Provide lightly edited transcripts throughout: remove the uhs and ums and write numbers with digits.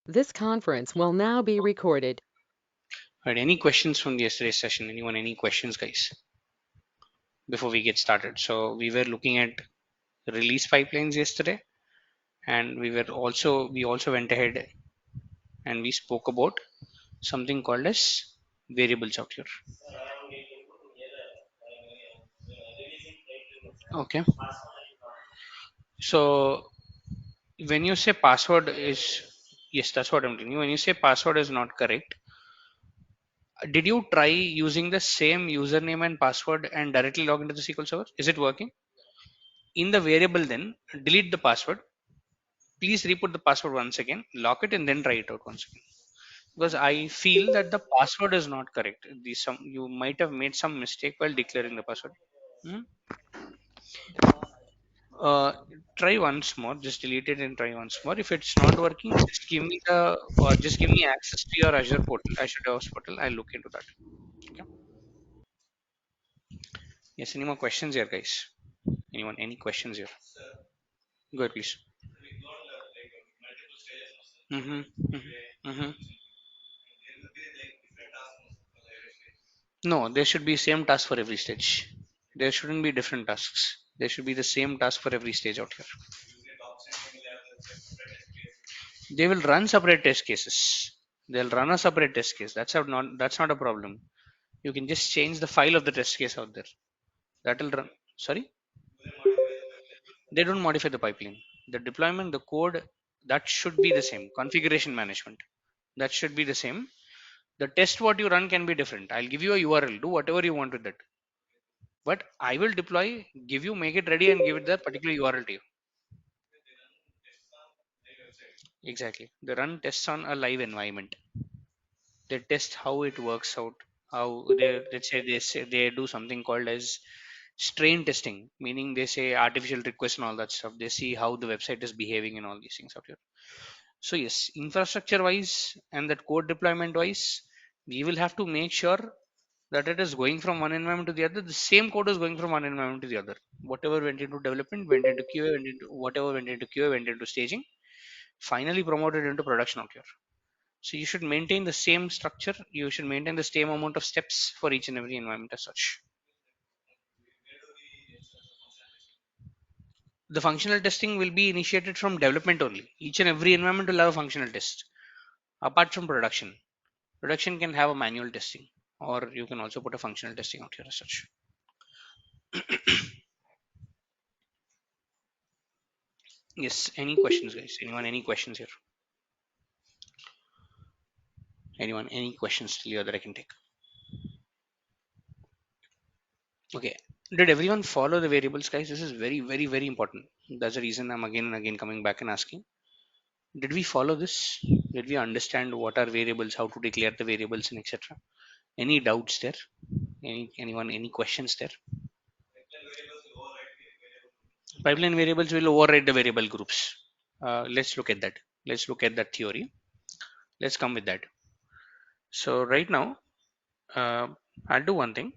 This conference will now be recorded. All right, any questions from yesterday's session? Anyone, any questions, guys, before we get started? So we were looking at release pipelines yesterday, and we also went ahead and we spoke about something called as variables out here. Okay. So when you say password is, yes, that's what I'm telling you. When you say password is not correct, did you try using the same username and password and directly log into the SQL Server? Is it working? In the variable, then delete the password. Please re-put the password once again, lock it, and then try it out once again. Because I feel that the password is not correct. You might have made some mistake while declaring the password. Hmm? Uh, Try once more. Just delete it and try once more. If it's not working, just give me access to your Azure portal, Azure DevOps portal. I'll look into that. Okay. Yes. Any more questions here, guys? Anyone? Any questions here? Go ahead, please. Mm-hmm. Mm-hmm. Mm-hmm. No, there should be same task for every stage. There shouldn't be different tasks. There should be the same task for every stage out here. They will run separate test cases. They'll run a separate test case. That's not a problem. You can just change the file of the test case out there. That will run. Sorry, they don't modify the pipeline. The deployment, the code, that should be the same. Configuration management, that should be the same. The test what you run can be different. I'll give you a URL. Do whatever you want with that. But I will deploy, give you, make it ready, and give it that particular URL to you. Exactly. They run tests on a live environment. They test how it works out. How they, let's say they do something called as strain testing, meaning they say artificial requests and all that stuff. They see how the website is behaving and all these things out here. So yes, infrastructure wise and that code deployment wise, we will have to make sure that it is going from one environment to the other. The same code is going from one environment to the other. Whatever went into development went into QA, went into whatever went into QA went into staging, finally promoted into production out here. So you should maintain the same structure. You should maintain the same amount of steps for each and every environment as such. The functional testing will be initiated from development only. Each and every environment will have a functional test. Apart from production, production can have a manual testing, or you can also put a functional testing out here as such. Yes. Any questions, guys? Anyone? Any questions here? Anyone? Any questions still here that I can take? Okay. Did everyone follow the variables, guys? This is very, very, very important. That's the reason I'm again and again coming back and asking. Did we follow this? Did we understand what are variables, how to declare the variables, and etc.? Any doubts there? Anyone? Any questions there? Pipeline variables will override the variable groups. Let's look at that. Let's look at that theory. Let's come with that. So right now, uh, I'll do one thing.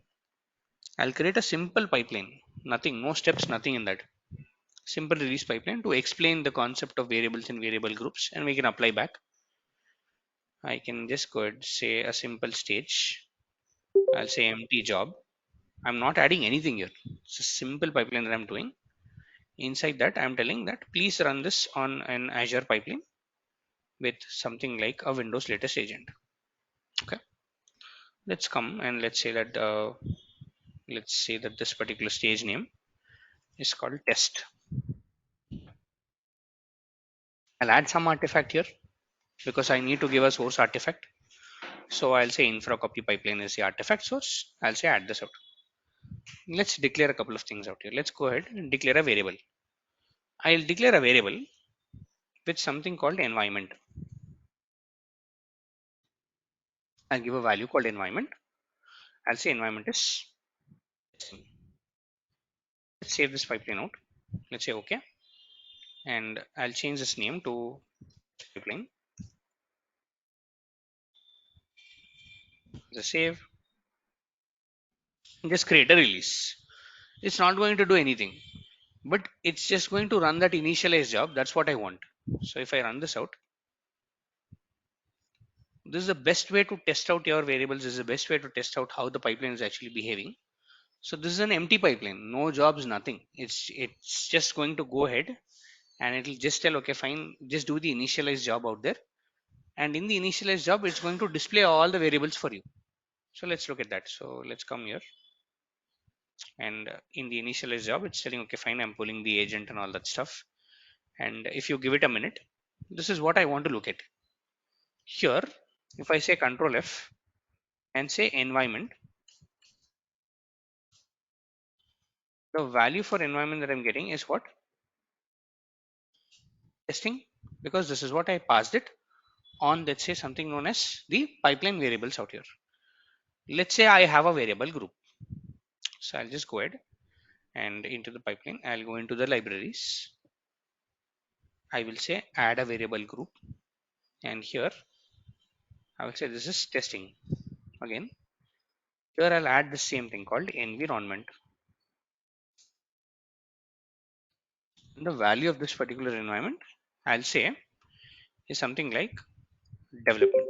I'll create a simple pipeline. Nothing, no steps, nothing in that. Simple release pipeline to explain the concept of variables and variable groups, and we can apply back. I can just go ahead say a simple stage. I'll say empty job. I'm not adding anything here. It's a simple pipeline that I'm doing. Inside that, I'm telling that please run this on an Azure pipeline with something like a Windows latest agent. Okay. Let's come and let's say that this particular stage name is called test. I'll add some artifact here because I need to give a source artifact. So I'll say infra copy pipeline is the artifact source. I'll say add this out. Let's declare a couple of things out here. Let's go ahead and declare a variable. I'll declare a variable with something called environment. I'll give a value called environment. I'll say environment is. Let's save this pipeline out. Let's say OK. And I'll change this name to pipeline. The save. Just create a release. It's not going to do anything, but it's just going to run that initialize job. That's what I want. So if I run this out, This is the best way to test out your variables. This is the best way to test out how the pipeline is actually behaving. So this is an empty pipeline, no jobs, nothing. It's just going to go ahead and it'll just tell, okay, fine, just do the initialize job out there. And in the initialize job, it's going to display all the variables for you. So let's look at that. So let's come here, and in the initialize job, it's telling, okay, fine, I'm pulling the agent and all that stuff. And if you give it a minute, this is what I want to look at. Here, if I say Control F and say environment, the value for environment that I'm getting is what? Testing, because this is what I passed it on, let's say something known as the pipeline variables out here. Let's say I have a variable group. So I'll just go ahead and into the pipeline, I'll go into the libraries. I will say add a variable group, and here I will say this is testing. Again, here I'll add the same thing called environment. And the value of this particular environment, I'll say, is something like development.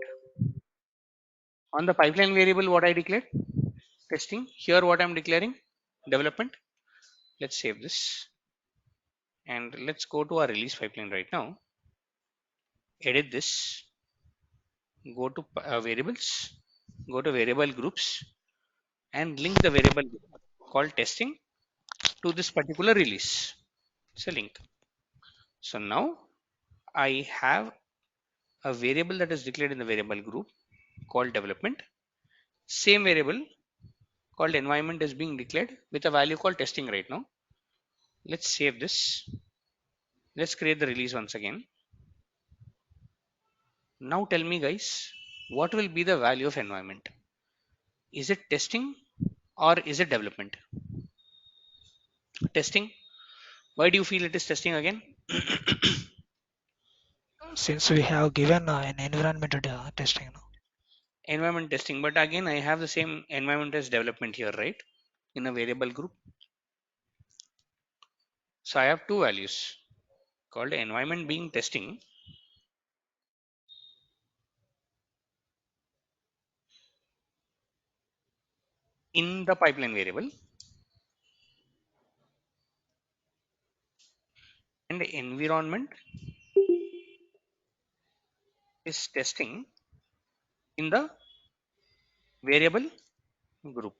On the pipeline variable, what I declared? Testing. Here, what I'm declaring? Development. Let's save this and let's go to our release pipeline right now. Edit this. Go to variables. Go to variable groups and link the variable group called testing to this particular release. It's a link. So now I have a variable that is declared in the variable group called development. Same variable called environment is being declared with a value called testing right now. Let's save this. Let's create the release once again. Now tell me guys, what will be the value of environment? Is it testing or is it development? Testing. Why do you feel it is testing again? Since we have given an environment testing now. Environment testing, but again I have the same environment as development here, right? In a variable group. So I have two values called environment being testing in the pipeline variable, and the environment is testing in the variable group,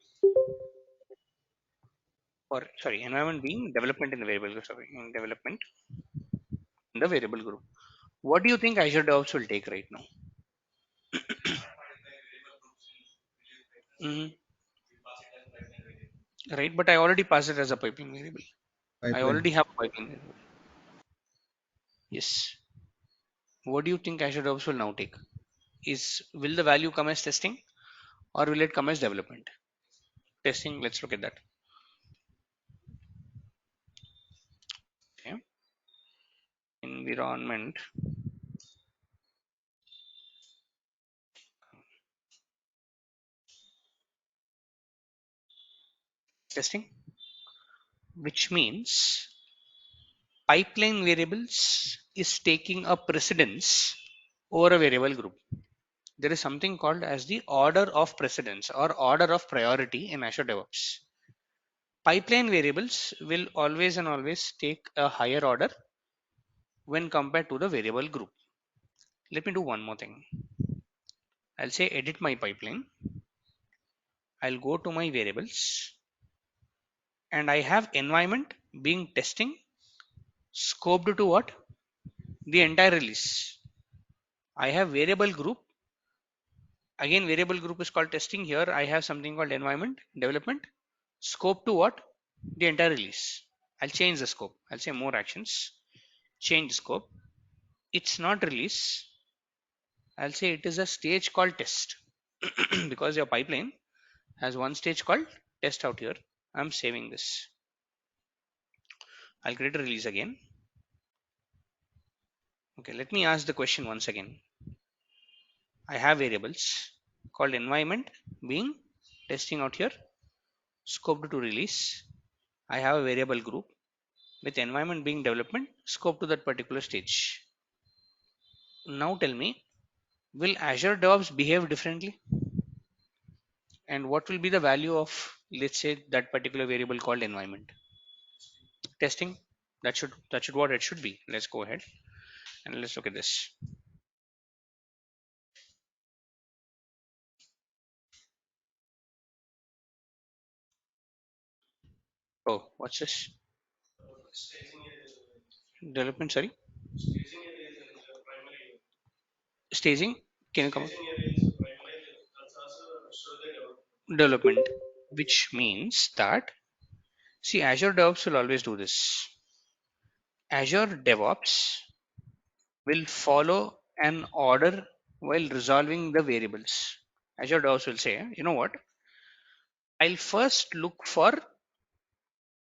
or sorry, environment being development in the variable group, sorry, in development in the variable group. What do you think Azure DevOps will take right now? Mhm. Right, but I already passed it as a pipeline variable. I Pipeline. already have a pipeline variable. Yes. What do you think Azure DevOps will now take? Will the value come as testing or will it come as development? Testing. Let's look at that. Okay. Environment testing, which means pipeline variables is taking a precedence over a variable group. There is something called as the order of precedence or order of priority in Azure DevOps. Pipeline variables will always and always take a higher order when compared to the variable group. Let me do one more thing. I'll say edit my pipeline. I'll go to my variables and I have environment being testing scoped to what? The entire release. I have variable group. Again, variable group is called testing. Here I have something called environment development. Scope to what? The entire release. I'll change the scope. I'll say more actions. Change scope. It's not release. I'll say it is a stage called test because your pipeline has one stage called test out here. I'm saving this. I'll create a release again. Okay, let me ask the question once again. I have variables called environment being testing out here, scoped to release. I have a variable group with environment being development, scope to that particular stage. Now tell me, Will Azure DevOps behave differently? And what will be the value of, let's say, that particular variable called environment? Testing. That should what it should be. Let's go ahead and let's look at this. Oh, what's this? Development, sorry. Staging. Can you come? Development, which means that, see, Azure DevOps will always do this. Azure DevOps will follow an order while resolving the variables. Azure DevOps will say, you know what? I'll first look for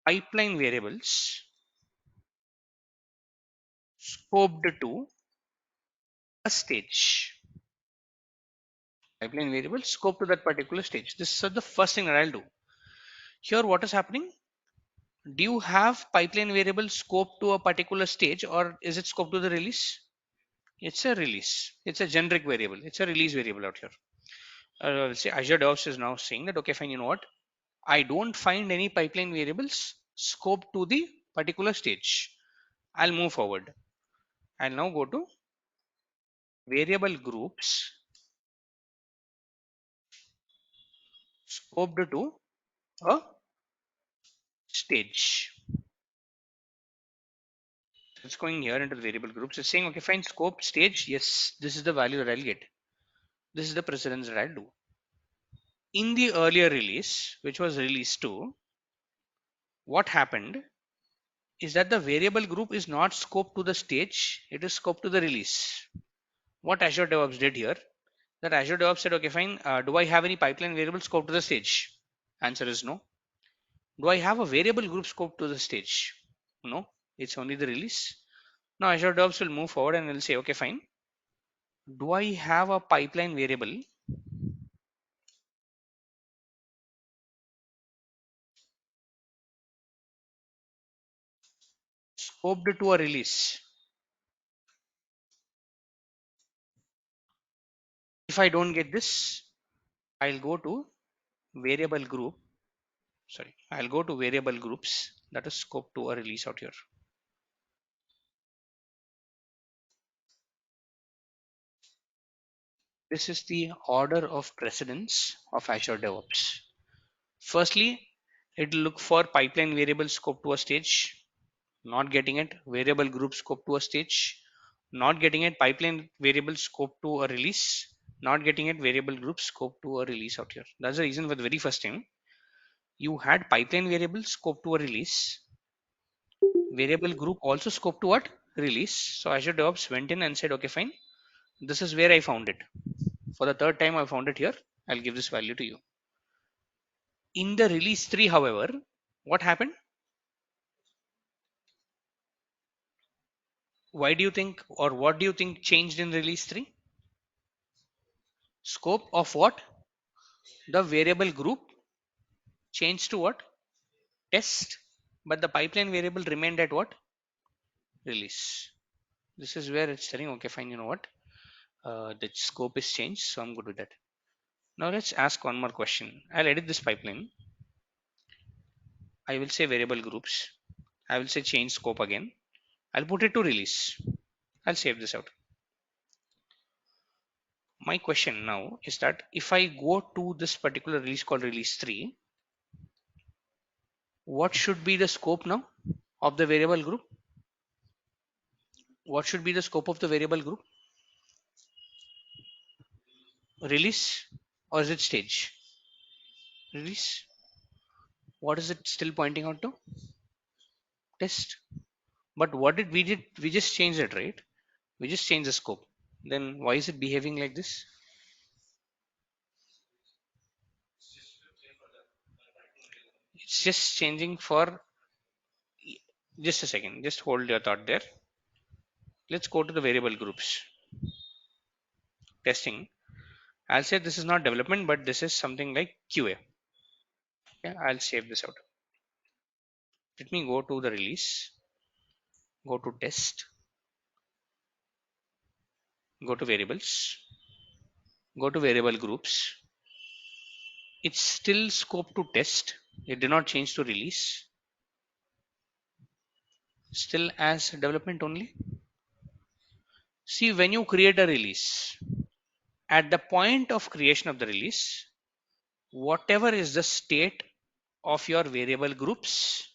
pipeline variables scoped to a stage. Pipeline variables scoped to that particular stage. This is the first thing that I'll do. Here, what is happening? Do you have pipeline variable scoped to a particular stage, or is it scoped to the release? It's a release. It's a generic variable. It's a release variable out here. Let's say Azure DevOps is now saying that, okay, fine, you know what? I don't find any pipeline variables scoped to the particular stage. I'll move forward. I'll now go to variable groups scoped to a stage. It's going here into the variable groups. It's saying, okay, fine, scope stage. Yes, this is the value that I'll get. This is the precedence that I'll do. In the earlier release, which was release 2, what happened is that the variable group is not scoped to the stage, it is scoped to the release. What Azure DevOps did here, that Azure DevOps said, okay, fine, do I have any pipeline variable scoped to the stage? Answer is no. Do I have a variable group scoped to the stage? No, it's only the release. Now Azure DevOps will move forward and will say, okay, fine, do I have a pipeline variable scoped to a release? If I don't get this, I'll go to variable group. Sorry, I'll go to variable groups that is scoped to a release out here. This is the order of precedence of Azure DevOps. Firstly, it will look for pipeline variable scope to a stage, not getting it, variable group scope to a stage, not getting it, pipeline variable scope to a release, not getting it, variable group scope to a release out here. That's the reason for the very first time you had pipeline variable scope to a release, variable group also scope to what? Release. So Azure DevOps went in and said, okay, fine, this is where I found it. For the third time I found it here. I'll give this value to you. In the release 3, however, what happened? Why do you think, or what do you think changed in release 3? Scope of what? The variable group changed to what? Test. But the pipeline variable remained at what? Release. This is where it's telling, okay, fine, you know what? The scope is changed, so I'm good with that. Now let's ask one more question. I'll edit this pipeline. I will say variable groups. I will say change scope again. I'll put it to release. I'll save this out. My question now is that if I go to this particular release called release 3, what should be the scope now of the variable group? What should be the scope of the variable group? Release, or is it stage? Release. What is it still pointing out to? Test. But what did we just changed it, right? We just changed the scope. Then why is it behaving like this? It's just changing for, just a second. Just hold your thought there. Let's go to the variable groups. Testing. I'll say this is not development, but this is something like QA. Okay, I'll save this out. Let me go to the release, go to test, go to variables. go to variable groups. It's still scope to test. It did not change to release. Still as development only. See, when you create a release, at the point of creation of the release, whatever is the state of your variable groups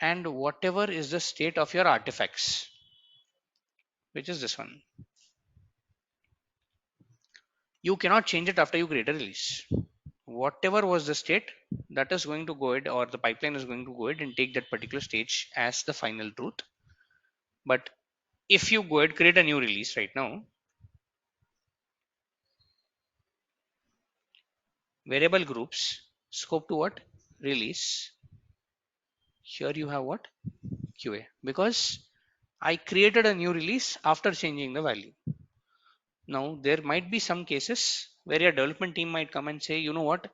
and whatever is the state of your artifacts, which is this one, you cannot change it after you create a release. Whatever was the state, that is going to go ahead, or the pipeline is going to go ahead and take that particular stage as the final truth. But if you go ahead create a new release right now, variable groups scope to what? Release. Here you have what? QA, because I created a new release after changing the value. Now there might be some cases where your development team might come and say, you know what,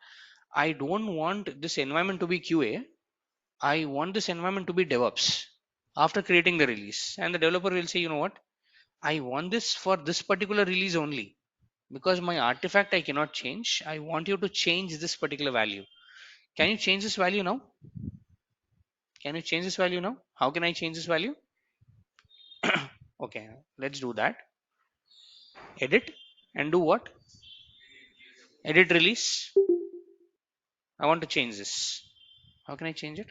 I don't want this environment to be QA, I want this environment to be DevOps after creating the release. And the developer will say, you know what, I want this for this particular release only, because my artifact I cannot change. I want you to change this particular value. Can you change this value now? Can you change this value now? How can I change this value? Okay, let's do that. Edit and do what? Edit release. I want to change this. How can I change it?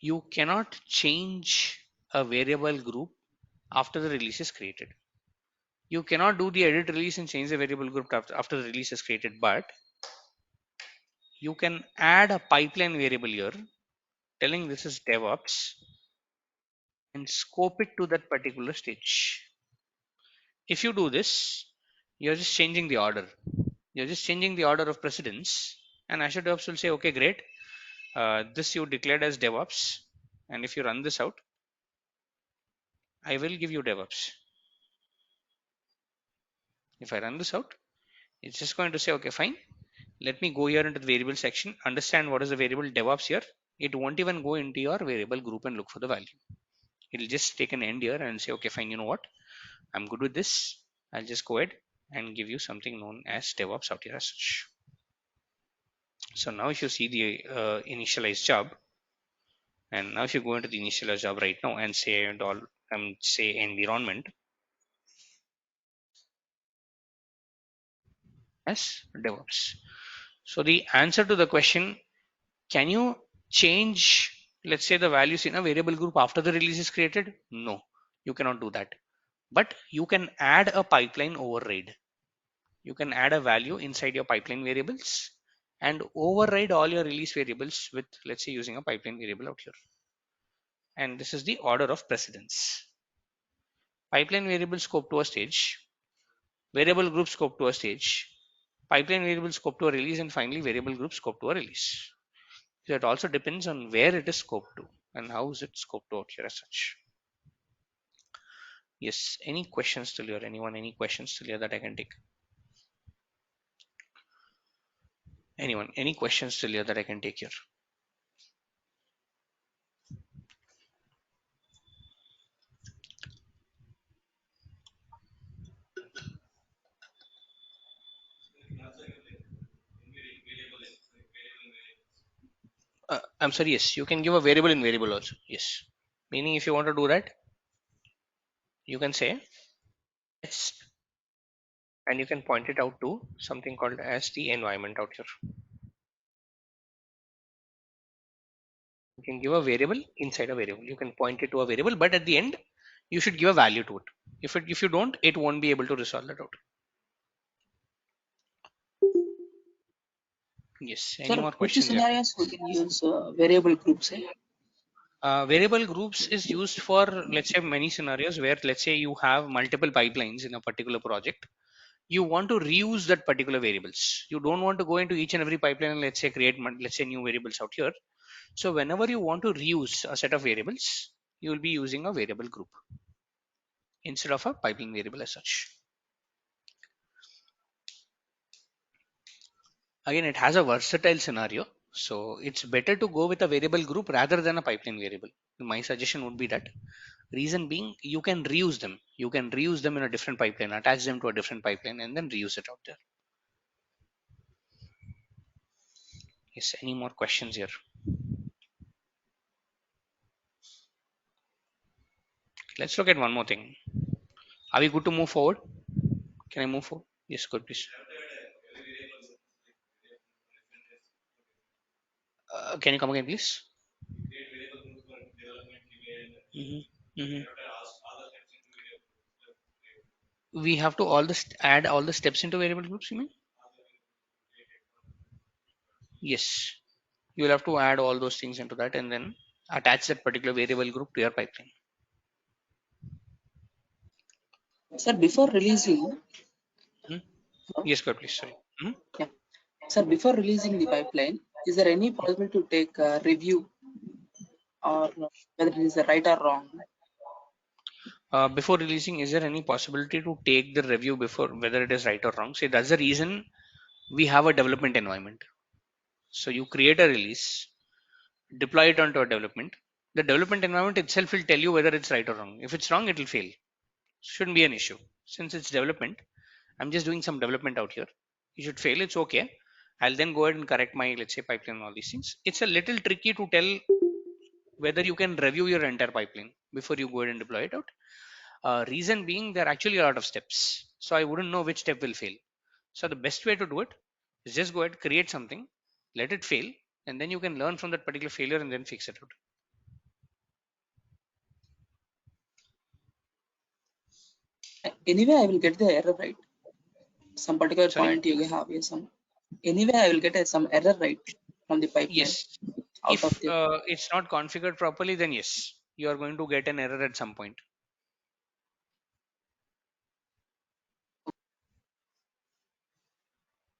You cannot change a variable group after the release is created. You cannot do the edit release and change the variable group after the release is created, but you can add a pipeline variable here telling this is DevOps and scope it to that particular stage. If you do this, you're just changing the order. You're just changing the order of precedence, and Azure DevOps will say, okay, great. This you declared as DevOps, and if you run this out, I will give you DevOps. If I run this out, it's just going to say, okay, fine. Let me go here into the variable section, understand what is the variable DevOps here. It won't even go into your variable group and look for the value. It'll just take an end here and say, okay, fine, you know what? I'm good with this. I'll just go ahead and give you something known as DevOps out here as such. So now if you see the initialized job, and now if you go into the initialized job right now and say say environment as DevOps. So the answer to the question, can you change, let's say, the values in a variable group after the release is created? No, you cannot do that. But you can add a pipeline override. You can add a value inside your pipeline variables and override all your release variables with, let's say, using a pipeline variable out here. And this is the order of precedence. Pipeline variable scope to a stage, variable group scope to a stage, pipeline variable scope to a release, and finally variable group scope to a release. So it also depends on where it is scoped to and how is it scoped out here as such. Yes, any questions still here? Anyone, any questions still here that I can take? Anyone, any questions still here that I can take here? I'm sorry, yes, you can give a variable in variable also. Yes. Meaning if you want to do that, you can say test and you can point it out to something called as the environment out here. You can give a variable inside a variable. You can point it to a variable, but at the end, you should give a value to it. If you don't, it won't be able to resolve that out. Yes. Any Sir, more which questions here? scenarios we can use variable groups? Variable groups is used for, let's say, many scenarios where, let's say, you have multiple pipelines in a particular project. You want to reuse that particular variables. You don't want to go into each and every pipeline and, let's say, create let's say new variables out here. So whenever you want to reuse a set of variables, you will be using a variable group instead of a pipeline variable as such. Again, it has a versatile scenario, so it's better to go with a variable group rather than a pipeline variable. My suggestion would be that Reason being, you can reuse them. You can reuse them in a different pipeline, attach them to a different pipeline, and then reuse it out there. Yes, any more questions here? Let's look at one more thing. Are we good to move forward? Can I move forward? Yes, good, please. Can you come again, please? Hmm. We have to add all the steps into variable groups, you mean? Yes. You will have to add all those things into that and then attach that particular variable group to your pipeline. Sir, before releasing, Hmm? hello? Yes, good, please. Sorry. Hmm? Yeah. Sir, before releasing the pipeline, is there any possibility to take a review or whether it is right or wrong? Before releasing, is there any possibility to take the review before whether it is right or wrong? See, that's the reason we have a development environment. So you create a release, deploy it onto a development. The development environment itself will tell you whether it's right or wrong. If it's wrong, it will fail. Shouldn't be an issue. Since it's development, I'm just doing some development out here. You should fail, it's okay. I'll then go ahead and correct my, let's say, pipeline and all these things. It's a little tricky to tell whether you can review your entire pipeline before you go ahead and deploy it out. Reason being, there are actually a lot of steps. So I wouldn't know which step will fail. So the best way to do it is just go ahead, create something, let it fail, and then you can learn from that particular failure and then fix it out. Anyway, I will get the error right. Some particular Sorry? point you have here, some. Anyway, I will get some error right from the pipeline Yes. out of If the. it's not configured properly, then yes, you are going to get an error at some point.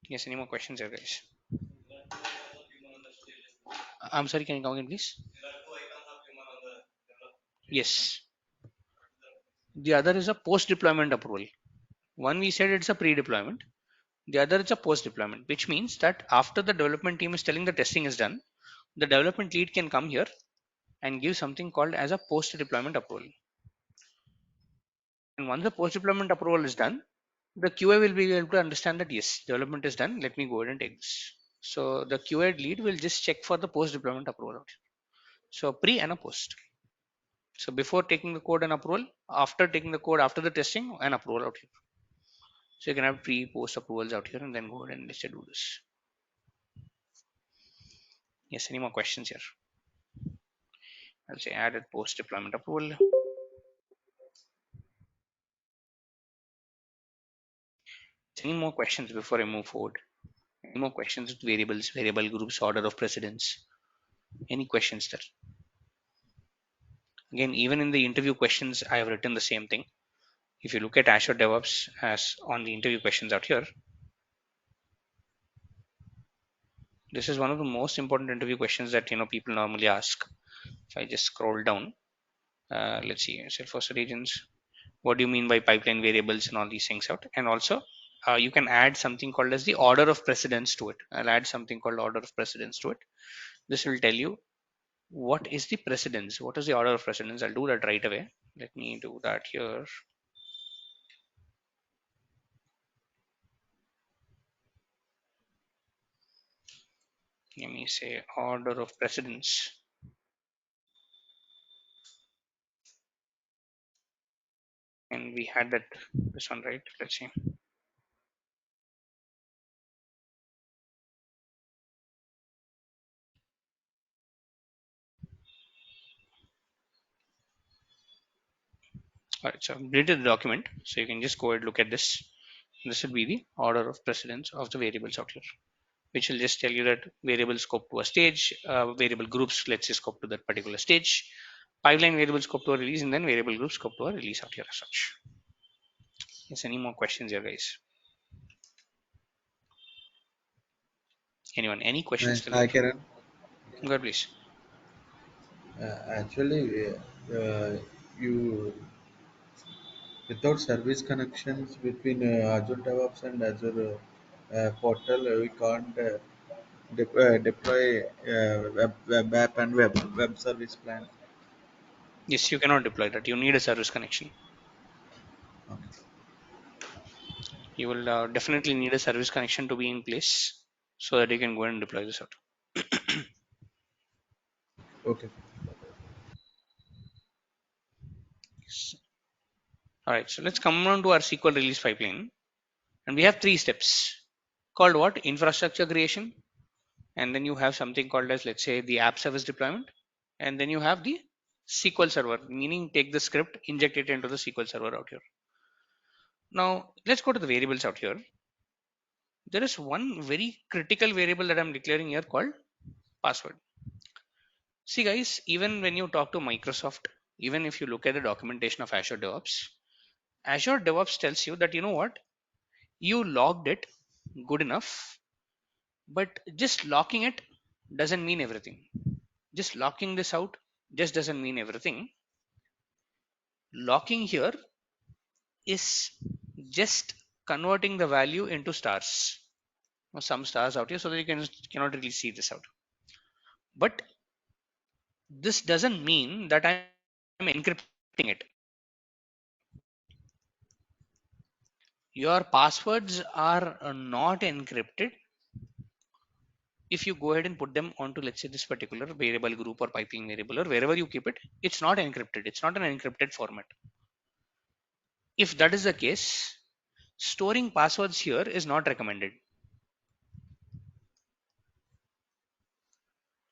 Yes, any more questions here, guys? I'm sorry, can you come again, please? Yes. The other is a post deployment approval. One we said it's a pre deployment, the other is a post deployment, which means that after the development team is telling the testing is done, the development lead can come here and give something called as a post deployment approval. And once the post deployment approval is done, the QA will be able to understand that yes, development is done. Let me go ahead and take this. So the QA lead will just check for the post deployment approval out here. So pre and a post. So before taking the code and approval, after taking the code after the testing and approval out here. So you can have pre post approvals out here and then go ahead and let's say do this. Yes, any more questions here? I'll say added post deployment approval. Any more questions before I move forward? Any more questions with variables, variable groups, order of precedence? Any questions there? Again, even in the interview questions, I have written the same thing. If you look at Azure DevOps as on the interview questions out here, this is one of the most important interview questions that people normally ask. If I just scroll down, let's see, self-hosted agents. What do you mean by pipeline variables and all these things out? And also, you can add something called as the order of precedence to it. I'll add something called order of precedence to it. This will tell you what is the precedence, what is the order of precedence. I'll do that right away. Let me do that here. Let me say order of precedence, and we had that this one, right? Let's see. All right, so I've created the document, so you can just go ahead and look at this. This will be the order of precedence of the variables out here, which will just tell you that variable scope to a stage, variable groups, let's say scope to that particular stage, pipeline variable scope to a release, and then variable group scope to a release out here as such. Yes, any more questions here, guys? Anyone? Any questions still Hi, here? Kiran. Go ahead, please. Actually, you without service connections between Azure DevOps and Azure portal, we can't deploy web app and web service plan. Yes, you cannot deploy that. You need a service connection. Okay. You will definitely need a service connection to be in place so that you can go and deploy this out. Okay. Yes. All right, so let's come on to our SQL release pipeline. And we have three steps called what? Infrastructure creation. And then you have something called as, let's say, the app service deployment. And then you have the SQL server, meaning take the script, inject it into the SQL server out here. Now, let's go to the variables out here. There is one very critical variable that I'm declaring here called password. See, guys, even when you talk to Microsoft, even if you look at the documentation of Azure DevOps tells you that, you know what, you logged it good enough, but just locking it doesn't mean everything. Just locking this out just doesn't mean everything. Locking here is just converting the value into stars or some stars out here so that you cannot really see this out. But this doesn't mean that I'm encrypting it. Your passwords are not encrypted if you go ahead and put them onto, let's say, this particular variable group or pipeline variable or wherever you keep it. It's not encrypted. It's not an encrypted format. If that is the case, storing passwords here is not recommended,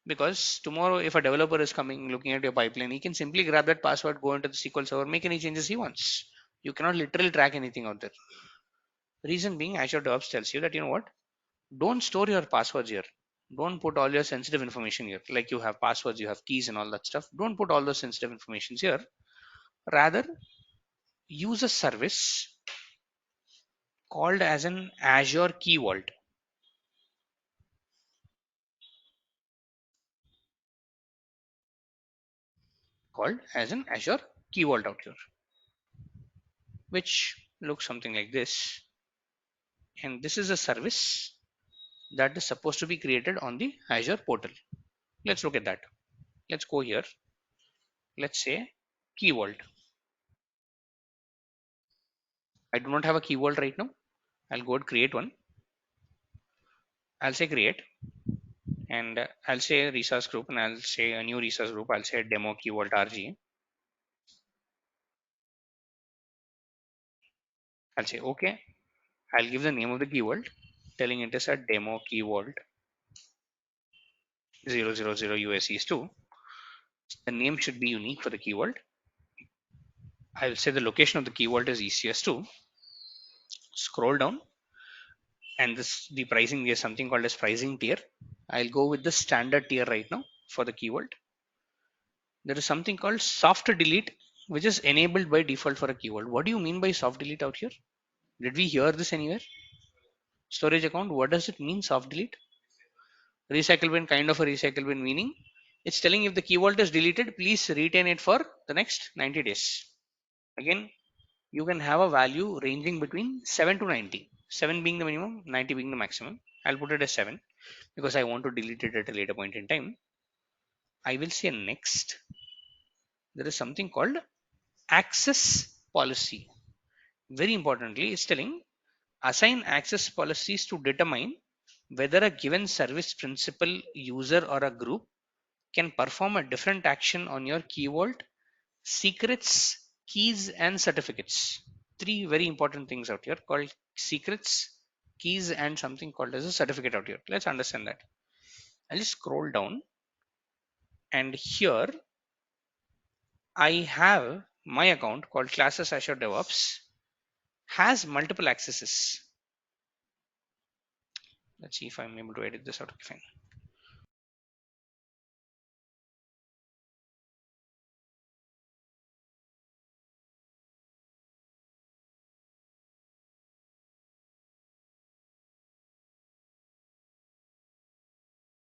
because tomorrow if a developer is coming looking at your pipeline, he can simply grab that password, go into the SQL server, make any changes he wants. You cannot literally track anything out there. Reason being, Azure DevOps tells you that, you know what, don't store your passwords here. Don't put all your sensitive information here. Like you have passwords, you have keys and all that stuff. Don't put all those sensitive informations here. Rather, use a service called as an Azure Key Vault. Called as an Azure Key Vault out here, which looks something like this. And this is a service that is supposed to be created on the Azure portal. Let's look at that. Let's go here. Let's say Key Vault. I do not have a Key Vault right now. I'll go and create one. I'll say create, and I'll say resource group, and I'll say a new resource group. I'll say demo Key Vault RG. I'll say okay. I'll give the name of the Key Vault, telling it is a demo Key Vault 000 USEs 2. The name should be unique for the Key Vault. I'll say the location of the Key Vault is ECS2. Scroll down, and this the pricing, there's something called as pricing tier. I'll go with the standard tier right now for the Key Vault. There is something called soft delete, which is enabled by default for a Key Vault. What do you mean by soft delete out here? Did we hear this anywhere? Storage account, what does it mean, soft delete? Recycle bin, kind of a recycle bin, meaning it's telling if the Key Vault is deleted, please retain it for the next 90 days. Again, you can have a value ranging between 7 to 90. 7 being the minimum, 90 being the maximum. I'll put it as 7 because I want to delete it at a later point in time. I will say next. There is something called access policy. Very importantly, it's telling assign access policies to determine whether a given service principal, user, or a group can perform a different action on your Key Vault, secrets, keys, and certificates. Three very important things out here called secrets, keys, and something called as a certificate out here. Let's understand that. I'll just scroll down, and here I have my account called classes Azure DevOps has multiple accesses. Let's see if I'm able to edit this out. Okay, fine.